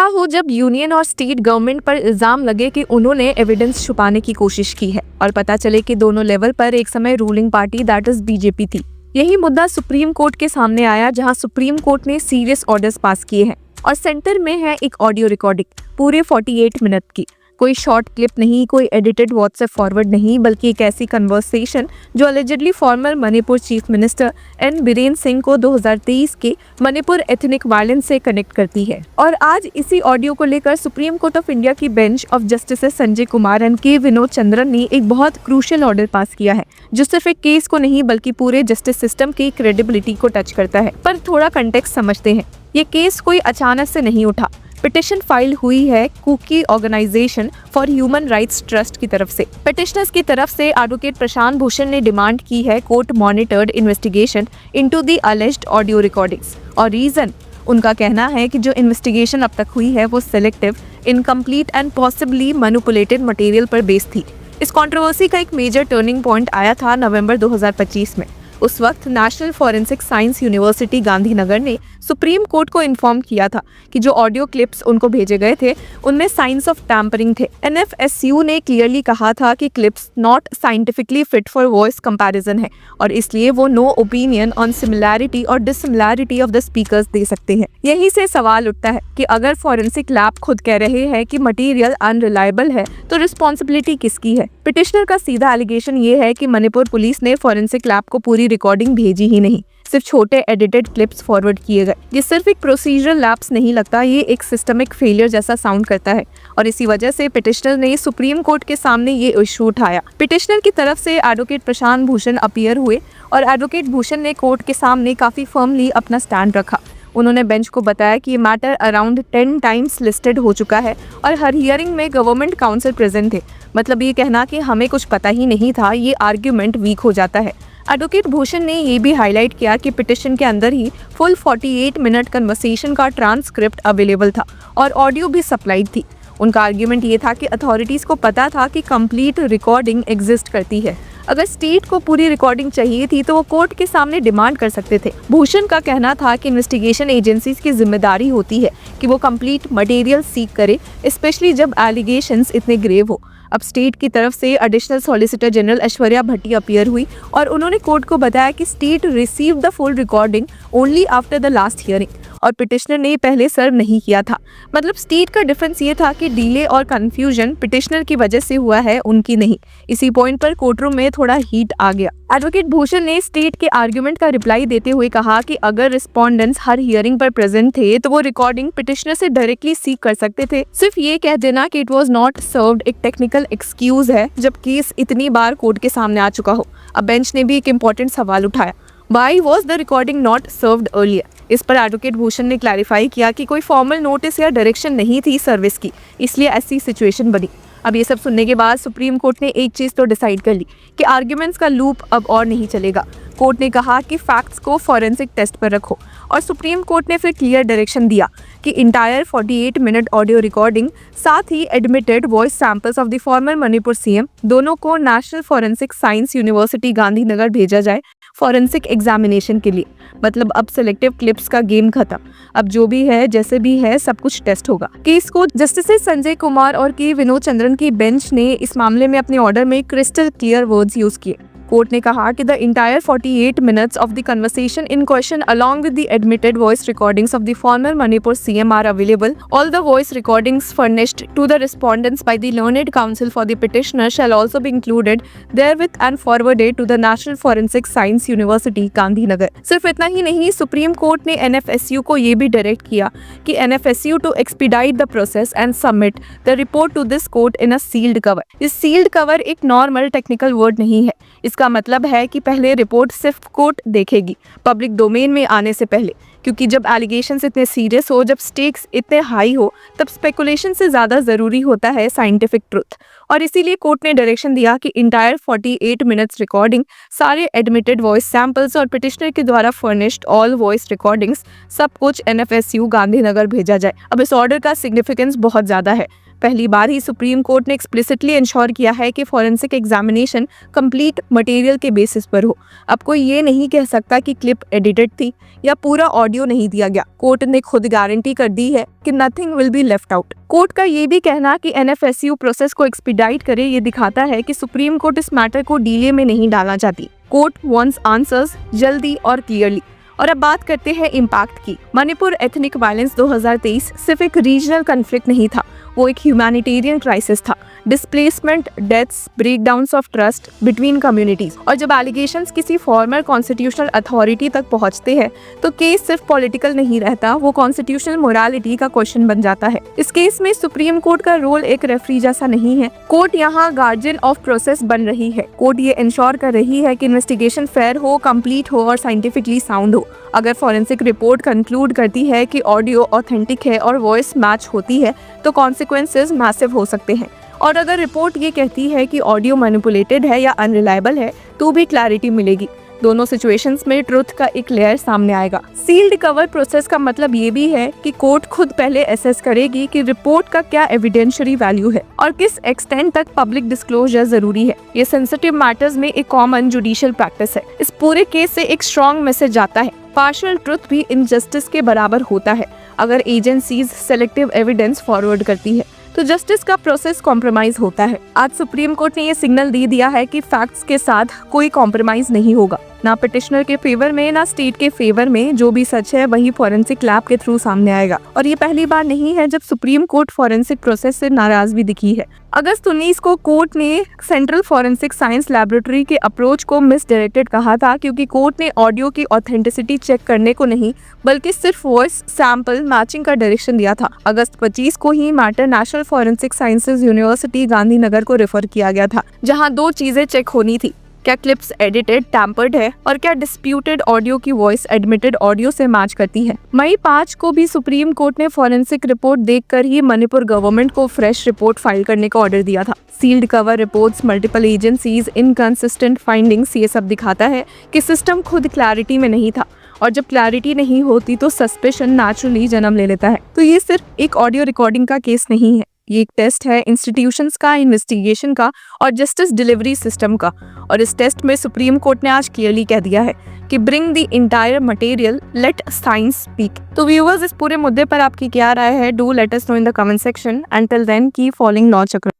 क्या हो जब यूनियन और स्टेट गवर्नमेंट पर इल्जाम लगे कि उन्होंने एविडेंस छुपाने की कोशिश की है और पता चले कि दोनों लेवल पर एक समय ruling party that is BJP थी। यही मुद्दा सुप्रीम कोर्ट के सामने आया, जहां सुप्रीम कोर्ट ने सीरियस ऑर्डर्स पास किए हैं और सेंटर में है एक ऑडियो रिकॉर्डिंग पूरे 48 मिनट की। कोई शॉर्ट क्लिप नहीं, कोई एडिटेड व्हाट्सएप फॉरवर्ड नहीं, बल्कि एक ऐसी कन्वर्सेशन जो allegedly former Manipur chief minister N Biren Singh को 2023 के मणिपुर एथनिक वायलेंस से कनेक्ट करती है। और आज इसी ऑडियो को लेकर सुप्रीम कोर्ट ऑफ इंडिया की bench of justice Sanjay Kumar and K Vinod Chandran ने एक बहुत क्रूशियल ऑर्डर पास किया है, जो सिर्फ एक केस को नहीं बल्कि पूरे जस्टिस सिस्टम की क्रेडिबिलिटी को टच करता है। पर थोड़ा कंटेक्स्ट समझते हैं। ये केस कोई अचानक से नहीं उठा। पिटिशन फाइल हुई है Kuki Organisation for Human Rights Trust की तरफ से। पिटिशनर्स की तरफ से एडवोकेट प्रशांत भूषण ने डिमांड की है court monitored investigation into the alleged audio recordings. और रीजन उनका कहना है कि जो इन्वेस्टिगेशन अब तक हुई है वो selective, incomplete and possibly manipulated material पर बेस्ड थी। इस कंट्रोवर्सी का एक मेजर टर्निंग पॉइंट आया था नवंबर 2025 में। उस वक्त national forensic science university Gandhinagar ने सुप्रीम कोर्ट को इन्फॉर्म किया था कि जो ऑडियो क्लिप्स उनको भेजे गए थे उनमें साइंस ऑफ टैम्परिंग थे। एनएफएसयू ने क्लियरली कहा था कि clips not scientifically fit for voice comparison है और इसलिए वो नो ओपिनियन ऑन सिमिलैरिटी और डिससिमिलैरिटी ऑफ द स्पीकर्स दे सकते हैं। यहीं से सवाल उठता है कि अगर फॉरेंसिक लैब खुद कह रहे हैं कि मटेरियल अनरिलायबल है तो रिस्पॉन्सिबिलिटी किसकी है? पिटिशनर का सीधा एलिगेशन ये है कि मणिपुर पुलिस ने फॉरेंसिक लैब को पूरी रिकॉर्डिंग भेजी ही नहीं, सिर्फ छोटे एडिटेड क्लिप्स फॉरवर्ड किए गए। ये सिर्फ एक प्रोसीजरल लैप्स नहीं लगता, ये एक सिस्टमिक फेलियर जैसा साउंड करता है और इसी वजह से पिटिशनर ने सुप्रीम कोर्ट के सामने ये इशू उठाया। पिटिशनर की तरफ से एडवोकेट प्रशांत भूषण अपीयर हुए और एडवोकेट भूषण ने कोर्ट के सामने काफी फर्मली अपना स्टैंड रखा। उन्होंने बेंच को बताया कि ये मैटर अराउंड 10 टाइम्स लिस्टेड हो चुका है और हर हियरिंग में गवर्नमेंट काउंसिल प्रेजेंट थे। मतलब ये कहना कि हमें कुछ पता ही नहीं था, ये आर्ग्यूमेंट वीक हो जाता है। एडवोकेट भूषण ने ये भी हाईलाइट किया कि पिटिशन के अंदर ही फुल 48 मिनट कन्वर्सेशन का ट्रांसक्रिप्ट अवेलेबल था और ऑडियो भी सप्लाइड थी। उनका आर्ग्यूमेंट ये था कि अथॉरिटीज़ को पता था कि कंप्लीट रिकॉर्डिंग एग्जिस्ट करती है। अगर स्टेट को पूरी रिकॉर्डिंग चाहिए थी तो वो कोर्ट के सामने डिमांड कर सकते थे। भूषण का कहना था कि इन्वेस्टिगेशन एजेंसीज की जिम्मेदारी होती है कि वो कंप्लीट मटेरियल सीक करे, स्पेशली जब एलिगेशंस इतने ग्रेव हो। अब स्टेट की तरफ से एडिशनल सॉलिसिटर जनरल ऐश्वर्या भट्टी अपीयर हुई और उन्होंने कोर्ट को बताया कि state receive the full recording only after the last hearing और पिटिशनर ने पहले सर्व नहीं किया था। मतलब स्टेट का डिफरेंस ये था कि डिले और कंफ्यूजन पिटिशनर की वजह से हुआ है, उनकी नहीं। इसी पॉइंट पर कोर्टरूम में थोड़ा हीट आ गया। एडवोकेट भूषण ने स्टेट के आर्गुमेंट का रिप्लाई देते हुए कहा कि अगर रिस्पोंडेंट्स हर हियरिंग पर प्रेजेंट थे तो वो रिकॉर्डिंग पिटिशनर से डायरेक्टली सीक कर सकते थे। सिर्फ ये कह देना कि इट वाज नॉट सर्व्ड एक टेक्निकल एक्सक्यूज है जब केस इतनी बार कोर्ट के सामने आ चुका हो। अब बेंच ने भी एक इंपॉर्टेंट सवाल उठाया, why was the recording not served earlier? इस पर एडवोकेट भूषण ने क्लैरिफाई किया कि कोई फॉर्मल नोटिस या डायरेक्शन नहीं थी सर्विस की, इसलिए ऐसी सिचुएशन बनी। अब ये सब सुनने के बाद सुप्रीम कोर्ट ने एक चीज़ तो डिसाइड कर ली कि आर्ग्यूमेंट्स का लूप अब और नहीं चलेगा। कोर्ट ने कहा कि फैक्ट्स को फॉरेंसिक टेस्ट पर रखो और सुप्रीम कोर्ट ने फिर क्लियर डायरेक्शन दिया कि इंटायर 48 मिनट ऑडियो रिकॉर्डिंग साथ ही admitted voice samples of the former Manipur CM दोनों को national forensic science university Gandhinagar भेजा जाए फॉरेंसिक एग्जामिनेशन के लिए। मतलब अब सिलेक्टिव क्लिप्स का गेम खत्म। अब जो भी है जैसे भी है सब कुछ टेस्ट होगा। केस को जस्टिस संजय कुमार और के विनोद चंद्रन की बेंच ने इस मामले में अपने ऑर्डर में क्रिस्टल क्लियर वर्ड्स यूज किए। कोर्ट ने कहा कि the entire 48 minutes of the conversation in question along with the admitted voice recordings of the former Manipur CM are available. All the voice recordings furnished to the respondents by the learned counsel for the petitioner shall also be included therewith and forwarded to the National Forensic Science University Gandhinagar. सिर्फ इतना ही नहीं, supreme Court ने NFSU को ये भी direct किया कि NFSU to expedite the process and submit the report to this court in a sealed cover. इस सील्ड कवर एक नॉर्मल टेक्निकल वर्ड नहीं है। इसका मतलब है कि पहले रिपोर्ट सिर्फ कोर्ट देखेगी पब्लिक डोमेन में आने से पहले, क्योंकि जब एलिगेशंस इतने सीरियस हो, जब स्टेक्स इतने हाई हो, तब स्पेकुलेशन से ज़्यादा ज़रूरी होता है साइंटिफिक ट्रुथ। और इसीलिए कोर्ट ने डायरेक्शन दिया कि इंटायर 48 मिनट्स रिकॉर्डिंग, सारे एडमिटेड वॉइस सैंपल्स और पिटिशनर के द्वारा फर्निश्ड ऑल वॉइस रिकॉर्डिंग्स सब कुछ एनएफएसयू गांधीनगर भेजा जाए। अब इस ऑर्डर का सिग्निफिकेंस बहुत ज़्यादा है। पहली बार ही सुप्रीम कोर्ट ने एक्सप्लिसिटली इंश्योर किया है कि फॉरेंसिक एग्जामिनेशन कंप्लीट मटेरियल के बेसिस पर हो। अब कोई ये नहीं कह सकता कि क्लिप एडिटेड थी या पूरा ऑडियो नहीं दिया गया। कोर्ट ने खुद गारंटी कर दी है कि nothing will be left out. Court का ये भी कहना कि एनएफएसयू प्रोसेस को एक्सपीडाइट करे ये दिखाता है कि सुप्रीम कोर्ट इस मैटर को डीले में नहीं डालना चाहती। कोर्ट वांट्स आंसर्स जल्दी और क्लियरली। और अब बात करते हैं इम्पैक्ट की। मणिपुर एथनिक वायलेंस 2023 सिर्फ एक रीजनल कन्फ्लिक्ट नहीं था, वो एक ह्यूमैनिटेरियन क्राइसिस था। Displacement, deaths, breakdowns of trust between communities. और जब एलिगेशंस किसी फॉर्मर कॉन्स्टिट्यूशनल अथॉरिटी तक पहुंचते हैं तो केस सिर्फ पॉलिटिकल नहीं रहता, वो कॉन्स्टिट्यूशनल मोरालिटी का क्वेश्चन बन जाता है। इस केस में सुप्रीम कोर्ट का रोल एक रेफरी जैसा नहीं है। कोर्ट यहाँ गार्जियन ऑफ प्रोसेस बन रही है। कोर्ट ये इंश्योर कर रही है कि इन्वेस्टिगेशन फेयर हो, कंप्लीट हो और साइंटिफिकली साउंड हो। अगर फॉरेंसिक रिपोर्ट कंक्लूड करती है कि ऑडियो ऑथेंटिक है और वॉइस मैच होती है तो कॉन्सिक्वेंसेस मैसिव हो सकते हैं। और अगर रिपोर्ट ये कहती है कि ऑडियो मैनिपुलेटेड है या अनरिलायबल है तो भी क्लैरिटी मिलेगी। दोनों सिचुएशंस में ट्रुथ का एक लेयर सामने आएगा। सील्ड कवर प्रोसेस का मतलब ये भी है कि कोर्ट खुद पहले असेस करेगी कि रिपोर्ट का क्या एविडेंशियरी वैल्यू है और किस एक्सटेंट तक पब्लिक डिस्क्लोजर जरूरी है। ये सेंसिटिव मैटर्स में एक कॉमन जुडिशियल प्रैक्टिस है। इस पूरे केस से एक स्ट्रॉन्ग मैसेज आता है, पार्शियल ट्रुथ भी इनजस्टिस के बराबर होता है। अगर एजेंसीज सेलेक्टिव एविडेंस फॉरवर्ड करती है तो जस्टिस का प्रोसेस कॉम्प्रोमाइज होता है। आज सुप्रीम कोर्ट ने ये सिग्नल दे दिया है कि फैक्ट्स के साथ कोई कॉम्प्रोमाइज नहीं होगा, ना पिटिशनर के फेवर में ना स्टेट के फेवर में। जो भी सच है वही फॉरेंसिक लैब के थ्रू सामने आएगा। और ये पहली बार नहीं है जब सुप्रीम कोर्ट फॉरेंसिक प्रोसेस से नाराज भी दिखी है। अगस्त 19 को कोर्ट ने सेंट्रल फॉरेंसिक साइंस लैबोरेटरी के अप्रोच को मिसडायरेक्टेड कहा था, क्योंकि कोर्ट ने ऑडियो की ऑथेंटिसिटी चेक करने को नहीं बल्कि सिर्फ वॉइस सैंपल मैचिंग का डायरेक्शन दिया था। अगस्त 25 को ही matter national forensic sciences university Gandhinagar को रेफर किया गया था, जहां दो चीजें चेक होनी थी, क्या क्लिप्स एडिटेड टैम्पर्ड है और क्या डिस्प्यूटेड ऑडियो की वॉइस एडमिटेड ऑडियो से मैच करती है। मई 5 को भी सुप्रीम कोर्ट ने फॉरेंसिक रिपोर्ट देखकर ही मणिपुर गवर्नमेंट को फ्रेश रिपोर्ट फाइल करने का ऑर्डर दिया था। Sealed cover reports, multiple agencies, inconsistent findings, ये सब दिखाता है कि सिस्टम खुद क्लैरिटी में नहीं था। और जब क्लैरिटी नहीं होती तो सस्पेशन नेचुरली जन्म ले लेता है। तो ये सिर्फ एक ऑडियो रिकॉर्डिंग का केस नहीं है, ये एक टेस्ट है इंस्टीट्यूशंस का, इन्वेस्टिगेशन का और जस्टिस डिलीवरी सिस्टम का। और इस टेस्ट में सुप्रीम कोर्ट ने आज क्लियरली कह दिया है कि bring the entire material, let science speak. तो व्यूअर्स, इस पूरे मुद्दे पर आपकी क्या राय है? Do let us know in the comment section. Until then keep following Law चक्र।